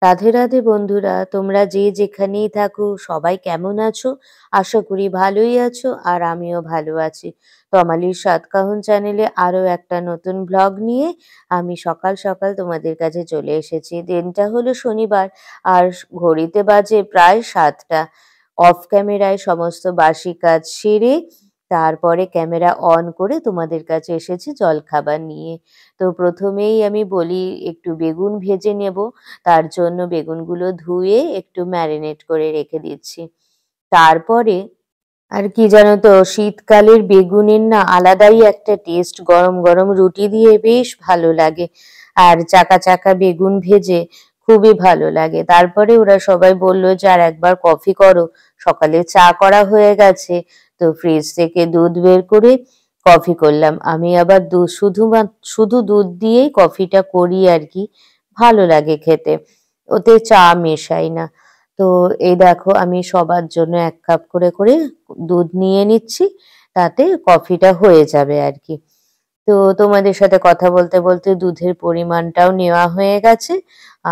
রাধে রাধে বন্ধুরা, তোমরা যে যেখানেই থাকো সবাই কেমন আছো? আশা করি ভালোই আছো আর আমিও ভালো আছি। তমালির সাতকাহন চ্যানেলে আরো একটা নতুন ব্লগ নিয়ে আমি সকাল সকাল তোমাদের কাছে চলে এসেছি। দিনটা হলো শনিবার আর ঘড়িতে বাজে প্রায় 7টা। অফ ক্যামেরায় সমস্ত বাসি কাজ সেরে তারপরে ক্যামেরা অন করে তোমাদের কাছে এসেছি জলখাবার নিয়ে। তো প্রথমেই আমি বলি একটু বেগুন ভেজে নেব। তার জন্য বেগুনগুলো ধুয়ে একটু ম্যারিনেট করে রেখে দিচ্ছি। তারপরে আর কি জানো তো, শীতকালের বেগুনের না আলাদাই একটা টেস্ট, গরম গরম রুটি দিয়ে বেশ ভালো লাগে। আর চাকা চাকা বেগুন ভেজে খুবই ভালো লাগে। তারপরে ওরা সবাই বলল যে আর একবার কফি করো। সকালে চা করা হয়ে গেছে, তো ফ্রিজ থেকে দুধ বের করে কফি করলাম। আমি আবার শুধু দুধ দিয়েই কফিটা করি আর কি, ভালো লাগে খেতে, ওতে চা মেশাই না। তো এই দেখো আমি সবার জন্য 1 কাপ করে করে দুধ নিয়ে নিচ্ছি, তাতে কফিটা হয়ে যাবে আর কি। তো তোমাদের সাথে কথা বলতে বলতে দুধের পরিমাণটাও নেওয়া হয়ে গেছে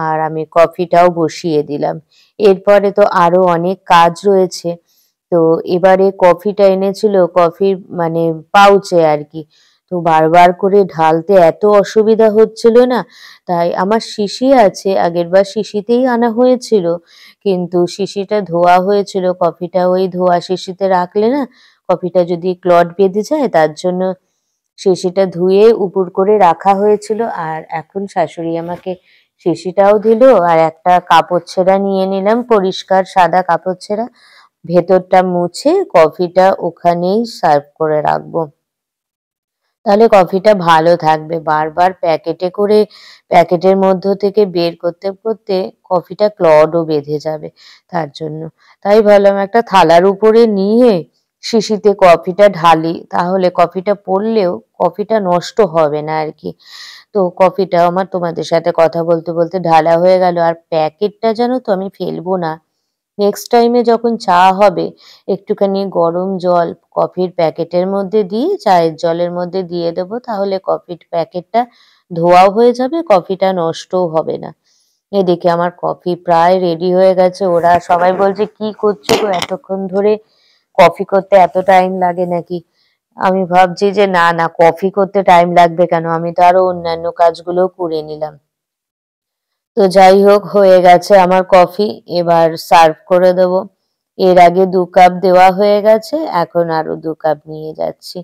আর আমি কফিটাও বসিয়ে দিলাম। এরপরে তো আরো অনেক কাজ রয়েছে। তো এবারে কফিটা এনেছিল কফির মানে পাউচে আর কি। তো বারবার করে ঢালতে এত অসুবিধা হচ্ছিল না, তাই আমার শিশি আছে, আগেরবার শিশিতেই আনা হয়েছিল, কিন্তু শিশিটা ধোয়া হয়েছিল। কফিটা ওই ধোয়া শিশিতে রাখলে না কফিটা যদি ক্লট বেঁধে যায়, তার জন্য শিশিটা ধুয়ে উপুর করে রাখা হয়েছিল। আর এখন শাশুড়ি আমাকে শিশিটাও দিল আর একটা কাপড় ছেঁড়া নিয়ে নিলাম, পরিষ্কার সাদা কাপড় ছেঁড়া। ভেতরটা মুছে কফিটা ওখানেই সার্ভ করে রাখবো, তাহলে কফিটা ভালো থাকবে। বারবার প্যাকেটে করে প্যাকেটের মধ্য থেকে বের করতে করতে কফিটা ক্লডও বেঁধে যাবে, তার জন্য তাই ভাবলাম একটা থালার উপরে নিয়ে শিশিতে কফিটা ঢালি, তাহলে কফিটা পড়লেও কফিটা নষ্ট হবে না আর কি। তো কফিটা আমার তোমাদের সাথে কথা বলতে বলতে ঢালা হয়ে গেল। আর প্যাকেটটা জানো তো আমি ফেলবো না, নেক্সট টাইমে যখন চা হবে একটুখানি গরম জল কফির প্যাকেটের মধ্যে দিয়ে চায়ের জলের মধ্যে দিয়ে দেবো, তাহলে কফির প্যাকেটটা ধোয়াও হয়ে যাবে, কফিটা নষ্টও হবে না। এদিকে আমার কফি প্রায় রেডি হয়ে গেছে। ওরা সবাই বলছে কি করছো গো এতক্ষণ ধরে, কফি করতে এত টাইম লাগে নাকি? আমি ভাবছি যে না না, কফি করতে টাইম লাগবে কেন, আমি তো আরো অন্যান্য কাজগুলো করে নিলাম। তো যাই হোক, হয়ে গেছে আমার কফি, এবার সার্ভ করে দেব। এর আগে 2 কাপ দেওয়া হয়ে গেছে, এখন আরো 2 কাপ নিয়ে যাচ্ছি।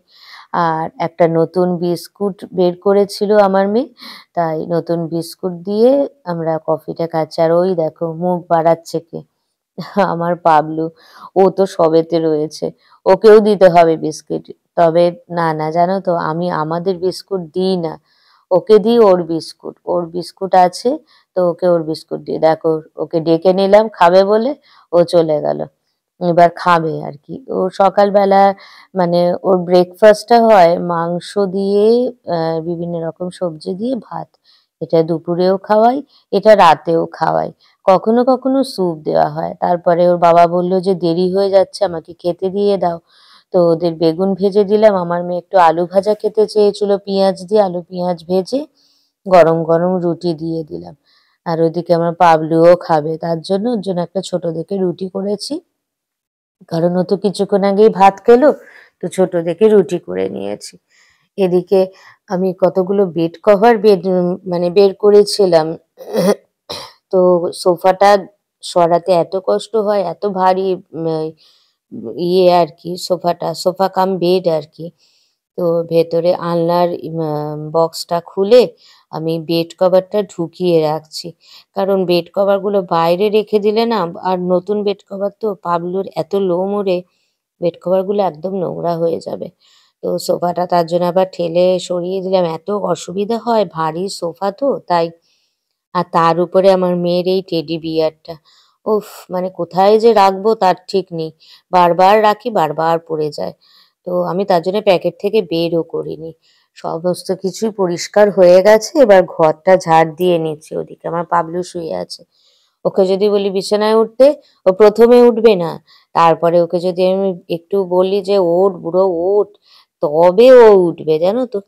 আর একটা নতুন বিস্কুট বের করেছিল আমার মেয়ে, তাই নতুন বিস্কুট দিয়ে আমরা কফিটা খাচ্ছি। আর ওই দেখো মুখ বাড়াচ্ছে কে, আমার পাবলু, ও তো সবেতে রয়েছে, ওকেও দিতে হবে বিস্কিট। তবে না না, জানো তো আমি আমাদের বিস্কুট দিই না, ওকে দিই ওর বিস্কুট, ওর বিস্কুট আছে, তো ওকে ওর বিস্কুট দিই। দেখো ওকে ডেকে নিলাম খাবে বলে, ও চলে গেল, এবার খাবে আর কি। ও সকালবেলা মানে ওর ব্রেকফাস্টটা হয় মাংস দিয়ে, বিভিন্ন রকম সবজি দিয়ে ভাত। এটা দুপুরেও খাওয়াই, এটা রাতেও খাওয়াই, কখনো কখনো স্যুপ দেওয়া হয়। তারপরে ওর বাবা বলল যে দেরি হয়ে যাচ্ছে, আমাকে খেতে দিয়ে দাও। তো ওদের বেগুন ভেজে দিলাম, আমার মেয়ে একটু আলু ভাজা খেতে চেয়েছিল, পেঁয়াজ দিয়ে আলু পেঁয়াজ ভেজে গরম গরম রুটি দিয়ে দিলাম। আর ওদিকে আমার পাবলুও খাবে, তার জন্য ওর জন্য একটা ছোট দেখে রুটি করেছি, কারণ ও তো কিছুক্ষণ আগেই ভাত খেলো, তো ছোট দেখে রুটি করে নিয়েছি। এদিকে আমি কতগুলো বেড কভার মানে বের করেছিলাম। তো সোফাটা সরাতে এত কষ্ট হয়, এত ভারী ইয়ে আর কি, সোফা কাম বেড আর কি। তো ভেতরে আলনার বক্সটা খুলে আমি বেড কভারটা ঢুকিয়ে রাখছি, কারণ বেড কভারগুলো বাইরে রেখে দিলে না, আর নতুন বেড কভার তো পাবলুর এত লোম ওড়ে, বেড কভারগুলো একদম নোংরা হয়ে যাবে। তো সোফাটা তার জন্য আবার ঠেলে সরিয়ে দিলাম, এত অসুবিধা হয়, ভারী সোফা তো তাই। আর তার উপরে আমার মেয়ের এই টেডি বিয়ারটা, উফ, মানে কোথায় যে রাখবো তার ঠিক নেই, বারবার রাখি বারবার পড়ে যায়। তো আমি তার জন্য প্যাকেট থেকে বেরও করিনি। সমস্ত কিছুই পরিষ্কার হয়ে গেছে, এবার ঘরটা ঝাড় দিয়ে নিচ্ছি। ওদিকে আমার পাবলু শুয়ে আছে, ওকে যদি বলি বিছানায় উঠতে, ও প্রথমে উঠবে না। তারপরে ওকে যদি আমি একটু বলি যে ওঠ বুড়ো ওঠ, তবে ও উঠবে, জানো তো।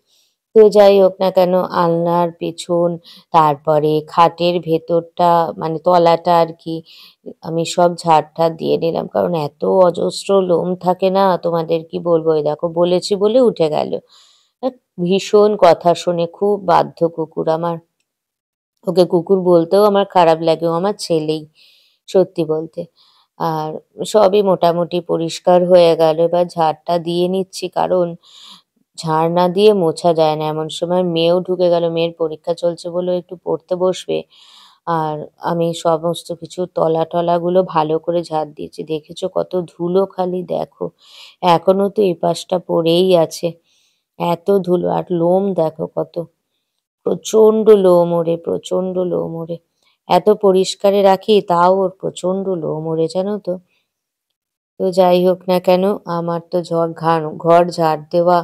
তো যাই হোক না কেন, আলনার পেছন, তারপরে খাটের ভেতরটা মানে তলাটা আর কি, আমি সব ঝাড়-টাড় দিয়ে নিলাম। কারণ এত অজস্র লোম থাকে না, তোমাদের কি বলবো? এই দেখো বলেছি বলে উঠে গেল। ভীষণ কথা শোনে, খুব বাধ্য কুকুর আমার। ওকে কুকুর বলতেও আমার খারাপ লাগে, ও আমার ছেলেই সত্যি বলতে। আর সবই মোটামুটি পরিষ্কার হয়ে গেল। এবার ঝাড়টা দিয়ে নিচ্ছি, কারণ ঝাড় না দিয়ে মোছা যায় না। এমন সময় মেয়েও ঢুকে গেল, মেয়ের পরীক্ষা চলছে বলে একটু পড়তে বসবে। আর আমি সমস্ত কিছু তলা-টলাগুলো ভালো করে ঝাড় দিয়েছি। দেখেছো কত ধুলো, খালি দেখো। এখনো তো এপাশটা পড়েই আছে। এত ধুলো, আর লোম দেখো কত। প্রচণ্ড লোম ওড়ে, প্রচণ্ড লোম ওড়ে। এত পরিষ্কারে রাখি তাও ওর প্রচণ্ড লোম ওড়ে, জানো তো। তো যাই হোক না কেন, আমার তো ঘর ঝাড় দেওয়া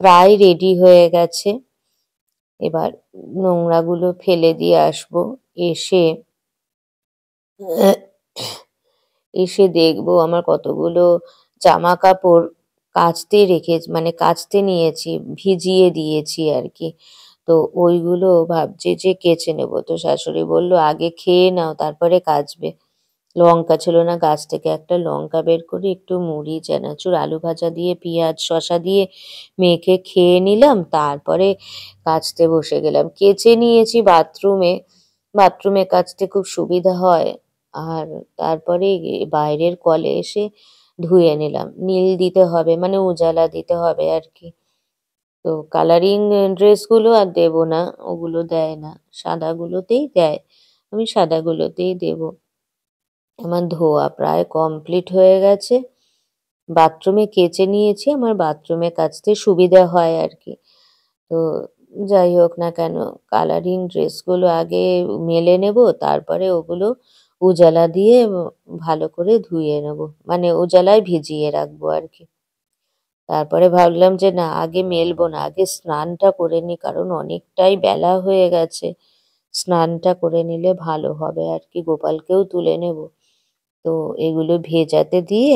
প্রায় রেডি হয়ে গেছে। এবার নোংরাগুলো ফেলে দিয়ে আসবো। এসে এসে দেখবো আমার কতগুলো জামা কাপড় কাচতে মানে কাচতে নিয়েছি, ভিজিয়ে দিয়েছি আর কি। তো ওইগুলো ভাবছি যে কেচে নেবো। তো শাশুড়ি বলল আগে খেয়ে নাও তারপরে কাচবে। লঙ্কা ছিল না, গাছ থেকে একটা লঙ্কা বের করে একটু মুড়ি, চানাচুর, আলু ভাজা দিয়ে পেঁয়াজ শসা দিয়ে মেখে খেয়ে নিলাম। তারপরে কাচতে বসে গেলাম। কেচে নিয়েছি বাথরুমে, বাথরুমে কাচতে খুব সুবিধা হয়। আর তারপরে বাইরের কলে এসে ধুয়ে নিলাম। নীল দিতে হবে, মানে উজালা দিতে হবে আর কি। তো কালারিং ড্রেসগুলো আর দেবো না, ওগুলো দেয় না, সাদাগুলোতেই দেয়। আমি সাদাগুলোতেই দেবো। আমার ধোয়া প্রায় কমপ্লিট হয়ে গেছে। বাথরুমে কেচে নিয়েছি, আমার বাথরুমে কাচতে সুবিধা হয় আর কি। তো যাই হোক না কেন, কালারিং ড্রেসগুলো আগে মেলে নেব, তারপরে ওগুলো উজালা দিয়ে ভালো করে ধুয়ে নেব, মানে উজালায় ভিজিয়ে রাখবো আর কি। তারপরে ভাবলাম যে না, আগে মেলবো না, আগে স্নানটা করে নিই, কারণ অনেকটাই বেলা হয়ে গেছে। স্নানটা করে নিলে ভালো হবে আর কি, গোপালকেও তুলে নেব। তো এগুলো ভেজাতে দিয়ে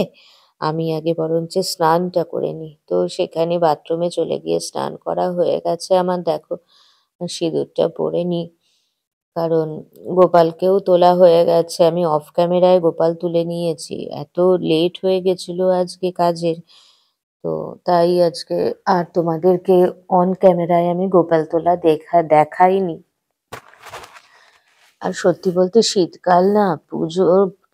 আমি আগে বরঞ্চ স্নানটা করে নিই। তো সেখানে বাথরুমে চলে গিয়ে স্নান করা হয়ে গেছে আমার, দেখো সিঁদুরটা পরে নিই। কারণ গোপালকেও তোলা হয়ে গেছে, আমি অফ ক্যামেরায় গোপাল তুলে নিয়েছি। এত লেট হয়ে গেছিল আজকে কাজের, তো তাই আজকে আর তোমাদেরকে অন ক্যামেরায় আমি গোপাল তোলা দেখাইনি। আর সত্যি বলতে শীতকাল না,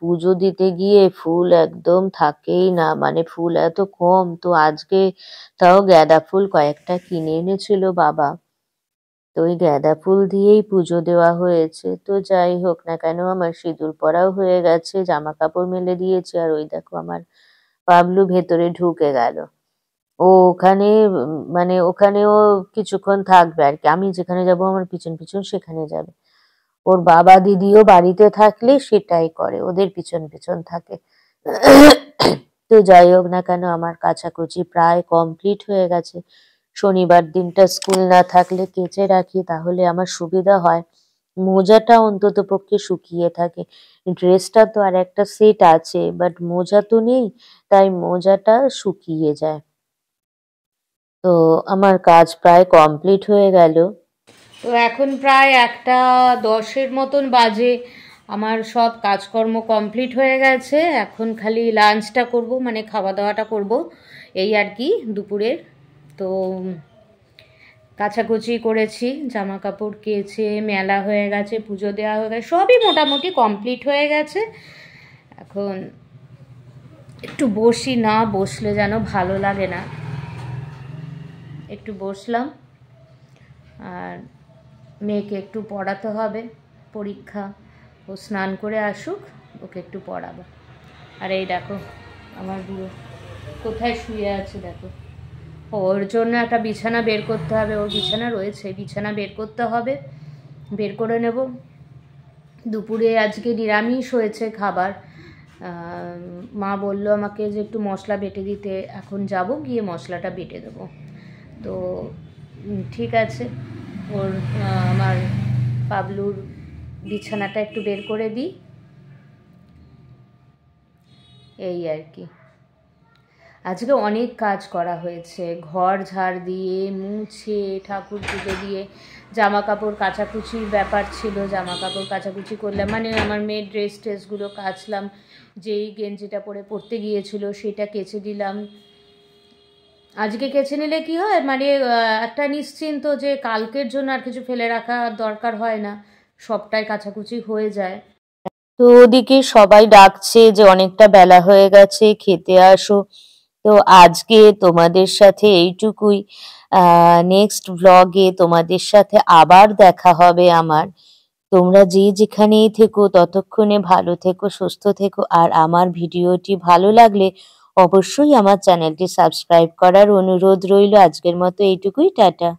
পুজো দিতে গিয়ে ফুল একদম থাকেই না, মানে ফুল এত কম। তো আজকে তাও গাঁদা ফুল কয়েকটা কিনে এনেছিল বাবা, তো ওই গাঁদা ফুল দিয়েই পুজো দেওয়া হয়েছে। তো যাই হোক না কেন, আমার সিঁদুর পরাও হয়ে গেছে, জামা কাপড় মেলে দিয়েছি। আর ওই দেখো আমার পাবলু ভেতরে ঢুকে গেল। ও ওখানে মানে ওখানেও কিছুক্ষণ থাকবে আর কি, আমি যেখানে যাব আমার পিছন পিছন সেখানে যাবে। ওর বাবা দিদিও বাড়িতে থাকলে সেটাই করে, ওদের পিছন পিছন থাকে। তো যাই হোক না কেন, আমার কাচাকুচি প্রায় কমপ্লিট হয়ে গেছে। শনিবার দিনটা স্কুল না থাকলে কেচে রাখি, তাহলে আমার সুবিধা হয়। মোজাটা অন্তত পক্ষে শুকিয়ে থাকে। ড্রেসটা তো আর একটা সেট আছে, বাট মোজা তো নেই, তাই মোজাটা শুকিয়ে যায়। তো আমার কাজ প্রায় কমপ্লিট হয়ে গেল। তো এখন প্রায় 1:10 মতন বাজে। আমার সব কাজকর্ম কমপ্লিট হয়ে গেছে। এখন খালি লাঞ্চটা করব, মানে খাওয়া দাওয়াটা করব, এই আর কি দুপুরের। তো কাচাকুচি করেছি, জামা কাপড় কেচে মেলা হয়ে গেছে, পুজো দেওয়া হয়ে গেছে, সবই মোটামুটি কমপ্লিট হয়ে গেছে। এখন একটু বসি, না বসলে যেন ভালো লাগে না। একটু বসলাম। আর মেয়েকে একটু পড়াতে হবে, পরীক্ষা, ও স্নান করে আসুক, ওকে একটু পড়াবো। আর এই দেখো আমার বুড়ো কোথায় শুয়ে আছে দেখো। ওর জন্য একটা বিছানা বের করতে হবে, ওর বিছানা রয়েছে, বিছানা বের করতে হবে, বের করে নেব। দুপুরে আজকে নিরামিষ হয়েছে খাবার। মা বলল আমাকে যে একটু মশলা বেটে দিতে, এখন যাব গিয়ে মশলাটা বেটে দেবো। তো ঠিক আছে, ওর আমার পাবলুর বিছানাটা একটু বের করে দিই, এই আর কি। আজকে অনেক কাজ করা হয়েছে, ঘর ঝাড় দিয়ে মুছে ঠাকুর পুজো দিয়ে জামা কাপড় কাচাকুচির ব্যাপার ছিল, জামা কাপড় কাচাকুচি করলাম, মানে আমার মেয়ের ড্রেস ট্রেসগুলো কাচলাম, যেই গেঞ্জিটা পরে পড়তে গিয়েছিল সেটা কেচে দিলাম। আজকে কেচে নিলে কি হয়, মানে একটা নিশ্চিন্ত যে কালকের জন্য আর কিছু ফেলে রাখা দরকার হয় না, সবটাই কাচাকুচি হয়ে যায়। তো ওদিকে সবাই ডাকছে যে অনেকটা বেলা হয়ে গেছে, খেতে আসো। তো আজকে তোমাদের সাথে এইটুকুই। নেক্সট ব্লগে তোমাদের সাথে আবার দেখা হবে আমার। তোমরা যে যেখানেই থেকো ততক্ষণে ভালো থেকো, সুস্থ থেকো, আর আমার ভিডিওটি ভালো লাগলে অবশ্যই আমার চ্যানেলটি সাবস্ক্রাইব করার অনুরোধ রইল। আজকের মতো এইটুকুই, টাটা।